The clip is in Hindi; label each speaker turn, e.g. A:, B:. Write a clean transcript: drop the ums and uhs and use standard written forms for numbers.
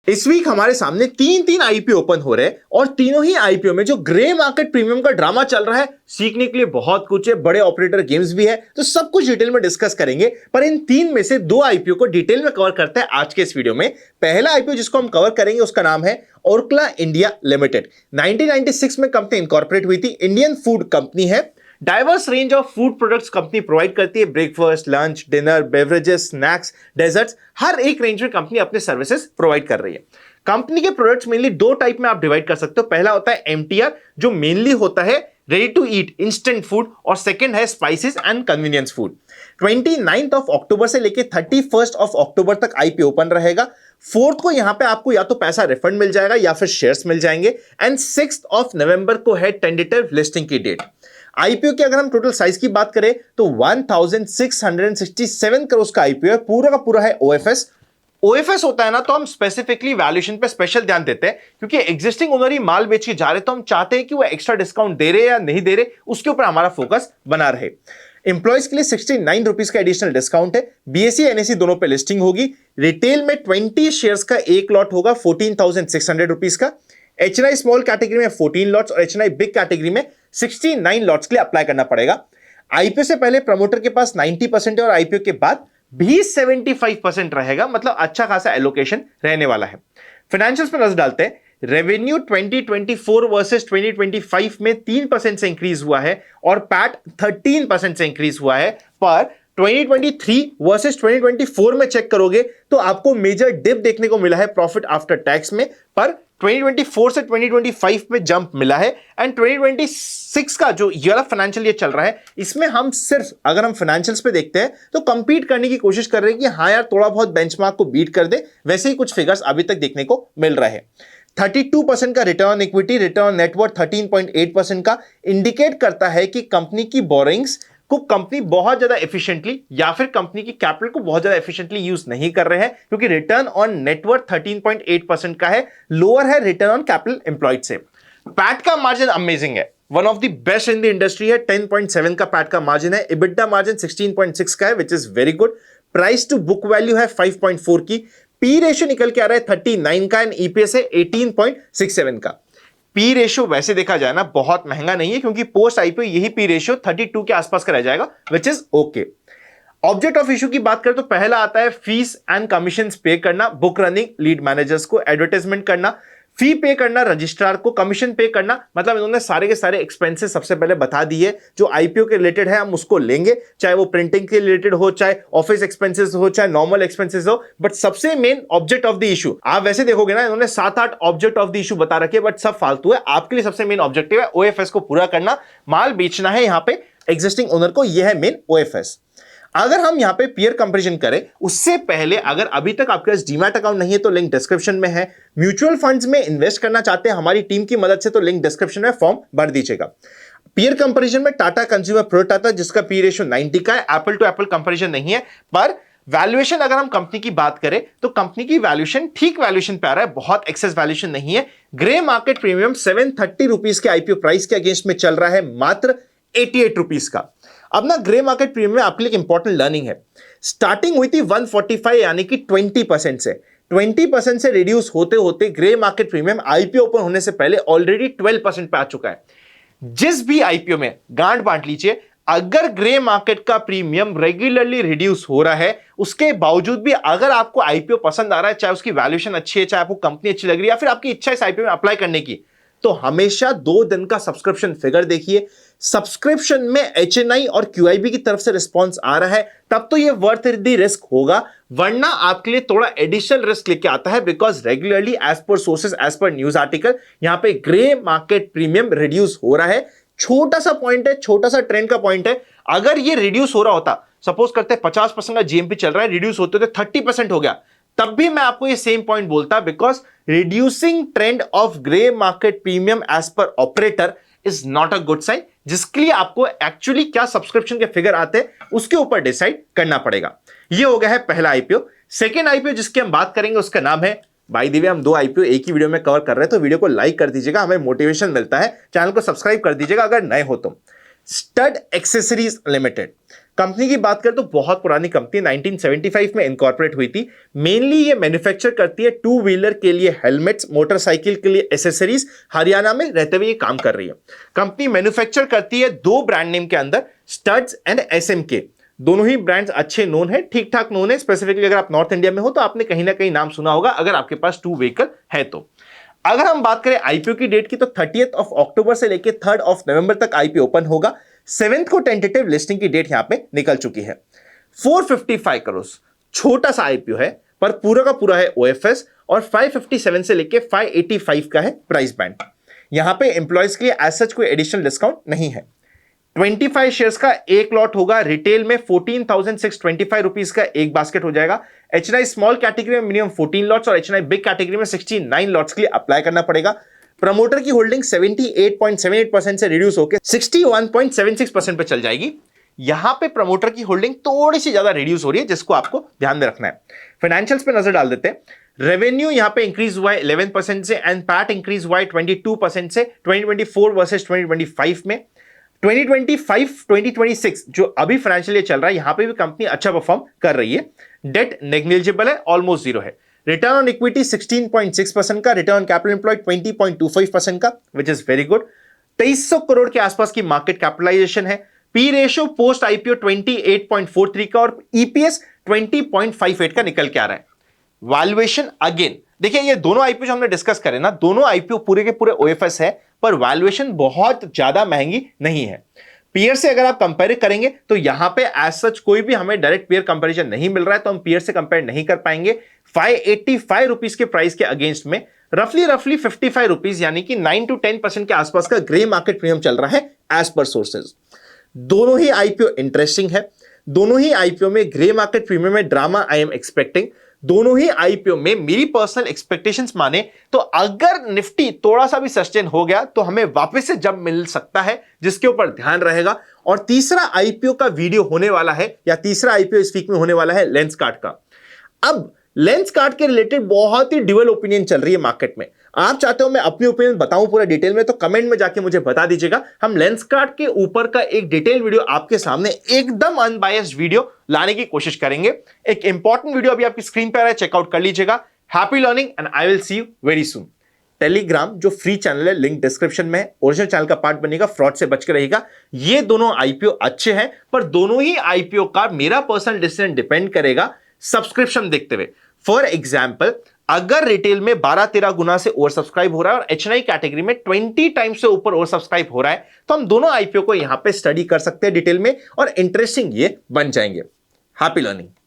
A: इस वीक हमारे सामने तीन तीन आईपीओ ओपन हो रहे हैं और तीनों ही आईपीओ में जो ग्रे मार्केट प्रीमियम का ड्रामा चल रहा है, सीखने के लिए बहुत कुछ है, बड़े ऑपरेटर गेम्स भी है, तो सब कुछ डिटेल में डिस्कस करेंगे। पर इन तीन में से दो आईपीओ को डिटेल में कवर करते हैं आज के इस वीडियो में। पहला आईपीओ जिसको हम कवर करेंगे उसका नाम है ओरकला इंडिया लिमिटेड। 1996 में कंपनी इनकॉर्पोरेट हुई थी, इंडियन फूड कंपनी है। Diverse range of food products company provide करती है, breakfast, lunch, dinner, beverages, snacks, desserts, हर एक रेंज में कंपनी अपने सर्विसेज प्रोवाइड कर रही है। कंपनी के प्रोडक्ट्स मेनली दो टाइप में आप डिवाइड कर सकते हो। पहला होता है एमटीआर, जो मेनली होता है ready to eat instant food, और सेकंड है spices and convenience food. 29 of October से लेके 31 ऑफ अक्टूबर तक आईपीओ ओपन रहेगा। 4 को यहां पे आपको या तो पैसा रिफंड मिल जाएगा या फिर शेयर्स मिल जाएंगे, एंड 6 ऑफ नवंबर को है टेंटेटिव लिस्टिंग की डेट। आईपीओ की अगर हम टोटल साइज की बात करें तो 1667 करोड़ का आईपीओ है, पूरा का पूरा है ओएफएस। ओएफएस होता है ना, तो हम स्पेसिफिकली वैल्यूएशन पे स्पेशल ध्यान देते हैं, क्योंकि एग्जिस्टिंग ओनर ही माल बेच के जा रहे, तो हम चाहते हैं कि वो एक्स्ट्रा डिस्काउंट दे रहे या नहीं दे रहे, उसके ऊपर हमारा फोकस बना रहे। इंप्लॉइज के लिए 69 रुपीज का एडिशनल डिस्काउंट है। बीएसई एनएसई दोनों पे लिस्टिंग होगी। रिटेल में 20 शेयर्स का एक लॉट होगा 14,600 रुपीज का। एचएनआई स्मॉल कैटेगरी में 14 लॉट्स और एचएनआई बिग कैटेगरी में 69 लॉट्स के लिए अप्लाई करना पड़ेगा। आईपीओ से पहले प्रमोटर के पास 90% है और आईपीओ के बाद भी 75% रहेगा, मतलब अच्छा खासा एलोकेशन रहने वाला है। फाइनेंशियल्स पर नजर डालते हैं। रेवेन्यू 2024 वर्सेस 2025 में 3% से इंक्रीज हुआ है और पैट 13% से इंक्रीज हुआ है। पर 2023 वर्सेस 2024 में चेक करोगे तो आपको मेजर डिप देखने को मिला है प्रॉफिट आफ्टर टैक्स में, पर 2024 से 2025 में जंप मिला है। एंड 2026 का जो ये वाला फाइनेंशियल ईयर चल रहा है, इसमें हम सिर्फ अगर हम फाइनेंशियल्स पे देखते हैं तो कंपीट करने की कोशिश कर रहे हैं कि हाँ यार थोड़ा बहुत बेंचमार्क को बीट कर दे, वैसे ही कुछ फिगर्स अभी तक देखने को मिल रहा है। 32% का return on equity, return on net worth 13.8% का इंडिकेट करता है कि कंपनी की बोरिंग्स को कंपनी बहुत ज्यादा एफिशिएंटली या फिर कंपनी की कैपिटल को बहुत ज्यादा एफिशिएंटली यूज नहीं कर रहे हैं, क्योंकि रिटर्न ऑन नेटवर्थ 13.8% का है, लोअर है रिटर्न ऑन कैपिटल एम्प्लॉयड से। पैट का मार्जिन अमेजिंग है, one of the best in the industry है। 10.7 का पैट का मार्जिन है। इबिटा मार्जिन 16.6 का है, which is very good. Price to book value है 5.4 की। पी रेशियो निकल के आ रहा है 39 का, एंड ईपीएस है 18.67 का। पी रेशियो वैसे देखा जाए ना बहुत महंगा नहीं है, क्योंकि पोस्ट आईपीओ यही पी रेशियो 32 के आसपास का रह जाएगा, which is okay. Object of issue की बात करें तो पहला आता है फीस एंड कमीशन पे करना, बुक रनिंग, लीड मैनेजर्स को एडवर्टाइजमेंट करना, फी पे करना रजिस्ट्रार को, कमीशन पे करना, मतलब इन्होंने सारे के सारे एक्सपेंसेस सबसे पहले बता दिए जो आईपीओ के रिलेटेड है, हम उसको लेंगे, चाहे वो प्रिंटिंग के रिलेटेड हो, चाहे ऑफिस एक्सपेंसेस हो, चाहे नॉर्मल एक्सपेंसेस हो। बट सबसे main object of the issue, आप वैसे देखोगे ना इन्होंने 7-8 ऑब्जेक्ट ऑफ द इशू बता रखे, बट सब फालतू है। आपके लिए सबसे मेन ऑब्जेक्टिव है ओएफएस को पूरा करना, माल बेचना है यहाँ पे एग्जिस्टिंग ओनर को, यह है मेन ओएफएस। अगर हम यहां पे पीयर कंपैरिजन करें उससे पहले, अगर अभी तक आपके पास डीमैट अकाउंट नहीं है तो लिंक डिस्क्रिप्शन में है। म्यूचुअल फंड्स में इन्वेस्ट करना चाहते हैं हमारी टीम की मदद से तो लिंक डिस्क्रिप्शन में फॉर्म भर दीजिएगा। पीयर कंपैरिजन में टाटा कंज्यूमर प्रोडक्ट आता है जिसका पी रेशियो 90 का है। एप्पल टू एप्पल कंपैरिजन नहीं है, पर वैल्यूएशन अगर हम कंपनी की बात करें तो कंपनी की वैल्यूएशन ठीक वैल्यूएशन पे आ रहा है, बहुत एक्सेस वैल्यूएशन नहीं है। ग्रे मार्केट प्रीमियम 730 रुपीज के आईपीओ प्राइस के अगेंस्ट में चल रहा है मात्र 88 रुपीज का। अब ना ग्रे मार्केट प्रीमियम में आपके लिए एक इंपॉर्टेंट लर्निंग है। स्टार्टिंग हुई थी 145 यानी कि 20% से, 20% से रिड्यूस होते होते grey market premium IPO open होने से पहले ऑलरेडी 12% पे आ चुका है। जिस भी आईपीओ में गांठ बांट लीजिए, अगर ग्रे मार्केट का प्रीमियम रेगुलरली रिड्यूस हो रहा है, उसके बावजूद भी अगर आपको आईपीओ पसंद आ रहा है, चाहे उसकी वैल्यूएशन अच्छी है, चाहे आपको कंपनी अच्छी लग रही है, या फिर आपकी इच्छा है इस आईपीओ में अप्लाई करने की, तो हमेशा 2 दिन का सब्सक्रिप्शन फिगर देखिए। सब्सक्रिप्शन में एचएनआई और क्यूआईबी की तरफ से रिस्पांस आ रहा है, तब तो ये वर्थ द रिस्क होगा, वरना आपके लिए थोड़ा एडिशनल रिस्क लेके आता है। Because regularly as per sources, as per news article, यहां पे ग्रे मार्केट प्रीमियम रिड्यूस हो रहा है। छोटा सा पॉइंट है, छोटा सा ट्रेंड का पॉइंट है। अगर ये रिड्यूस हो रहा होता, सपोज करते हैं 50% का जीएमपी चल रहा है, रिड्यूस होते होते 30% हो गया, तब भी मैं आपको ये सेम पॉइंट बोलता, because reducing trend of grey market premium as per operator is not a good sign, जिसके लिए आपको एक्चुअली क्या सब्सक्रिप्शन के फिगर आते हैं उसके ऊपर डिसाइड करना पड़ेगा। ये हो गया है पहला आईपीओ। सेकेंड आईपीओ जिसकी हम बात करेंगे उसका नाम है, बाय द वे हम 2 आईपीओ एक ही वीडियो में कवर कर रहे हैं, तो वीडियो को लाइक कर दीजिएगा, हमें मोटिवेशन मिलता है। चैनल को सब्सक्राइब कर दीजिएगा अगर नए हो तो। स्टड एक्सेसरीज लिमिटेड कंपनी की बात करें तो बहुत पुरानी कंपनी 1975 में इनकॉर्पोरेट हुई थी। मेनली ये मैन्युफैक्चर करती है टू व्हीलर के लिए हेलमेट्स, मोटरसाइकिल के लिए एसेसरीज। हरियाणा में रहते हुए ये काम कर रही है। कंपनी मैन्युफैक्चर करती है दो ब्रांड नेम के अंदर, स्टड्स एंड एसएमके। दोनों ही ब्रांड्स अच्छे नोन है, ठीक ठाक नोन है। स्पेसिफिकली अगर आप नॉर्थ इंडिया में हो तो आपने कहीं ना कहीं नाम सुना होगा, अगर आपके पास टू व्हीकल है तो। अगर हम बात करें आईपीओ की डेट की तो 30th of October से लेकर 3rd of November तक आईपीओ ओपन होगा। 7th को टेंटेटिव लिस्टिंग की डेट यहां पे निकल चुकी है। 455 करोड़ छोटा सा आईपीओ है, पर पूरा का पूरा है ओएफएस, और 557 से लेकर 585 का है प्राइस बैंड। यहां पे एम्प्लॉयज के लिए एज सच कोई एडिशनल डिस्काउंट नहीं है। 25 शेयर्स का एक लॉट होगा। रिटेल में 14,625 रुपीज का एक बास्केट हो जाएगा। एचएनआई स्मॉल कैटेगरी में मिनिमम 14 लॉट्स और एचएनआई बिग कैटेगरी में 69 लॉट्स के लिए अप्लाई करना पड़ेगा। प्रमोटर की होल्डिंग 78.78% से रिड्यूस होकर 61.76% पे चल जाएगी। यहां पे प्रमोटर की होल्डिंग थोड़ी सी ज्यादा रिड्यूस हो रही है, जिसको आपको ध्यान में रखना है। फाइनेंशियल्स पे नजर डाल देते हैं। रेवेन्यू यहां पे इंक्रीज हुआ है 11% से, एंड पैट इंक्रीज हुआ है 22% से 2024 वर्सेस 2025 में। 2025-2026 जो अभी फाइनेंशियल ईयर चल रहा है, यहां पे भी कंपनी अच्छा परफॉर्म कर रही है। डेट नेग्लिजिबल है, ऑलमोस्ट जीरो है। रिटर्न ऑन इक्विटी 16.6% का, रिटर्न ऑन कैपिटल एम्प्लॉयड 20.25% का, विच इज वेरी गुड। 2300 करोड़ के आसपास की मार्केट कैपिटलाइजेशन है। पी रेशियो पोस्ट आईपीओ 28.43 का और ईपीएस 20.58 का निकल के आ रहा है। वैल्यूएशन अगेन देखिए, ये दोनों आईपीओ जो हमने डिस्कस करे ना, दोनों आईपीओ पूरे के पूरे ओएफएस है, पर वैल्यूएशन बहुत ज्यादा महंगी नहीं है। पीयर से अगर आप कंपेयर करेंगे तो यहां पे एज सच कोई भी हमें डायरेक्ट पीयर कंपैरिजन नहीं मिल रहा है, तो हम पीयर से कंपेयर नहीं कर पाएंगे। 585 रुपीज के प्राइस के अगेंस्ट में रफली 55 रुपीज, यानी कि 9 to 10% के आसपास का ग्रे मार्केट प्रीमियम चल रहा है एज पर सोर्सेज। दोनों ही आईपीओ इंटरेस्टिंग है। दोनों ही आईपीओ में ग्रे मार्केट प्रीमियम में ड्रामा आई एम एक्सपेक्टिंग। दोनों ही आईपीओ में मेरी पर्सनल एक्सपेक्टेशंस माने तो अगर निफ्टी थोड़ा सा भी सस्टेन हो गया तो हमें वापस से जंप मिल सकता है, जिसके ऊपर ध्यान रहेगा। और तीसरा आईपीओ का वीडियो होने वाला है, या तीसरा आईपीओ इस वीक में होने वाला है लेंसकार्ट का। अब लेंसकार्ट के रिलेटेड बहुत ही ड्यूअल ओपिनियन चल रही है मार्केट में। आप चाहते हो मैं अपनी ओपिनियन बताऊं पूरा डिटेल में, तो कमेंट में जाके मुझे बता दीजिएगा। हम लेंसकार्ट के ऊपर का एक डिटेल वीडियो आपके सामने एकदम अनबायस्ड वीडियो लाने की कोशिश करेंगे। एक इंपॉर्टेंट वीडियो अभी आपकी स्क्रीन पर है, चेकआउट कर लीजिएगा। Happy learning and I will see you very soon. Telegram जो फ्री चैनल है, लिंक डिस्क्रिप्शन में है। ओरिजिनल चैनल का पार्ट बनेगा, फ्रॉड से बच के रहेगा। ये दोनों आईपीओ अच्छे हैं, पर दोनों ही आईपीओ का मेरा पर्सनल डिसीजन डिपेंड करेगा सब्सक्रिप्शन देखते हुए। फॉर एग्जाम्पल, अगर रिटेल में 12-13 गुना से ओवर सब्सक्राइब हो रहा है और एचएनआई कैटेगरी में 20 टाइम्स से ऊपर ओवर सब्सक्राइब हो रहा है, तो हम दोनों आईपीओ को यहां पे स्टडी कर सकते हैं डिटेल में, और इंटरेस्टिंग ये बन जाएंगे। Happy learning.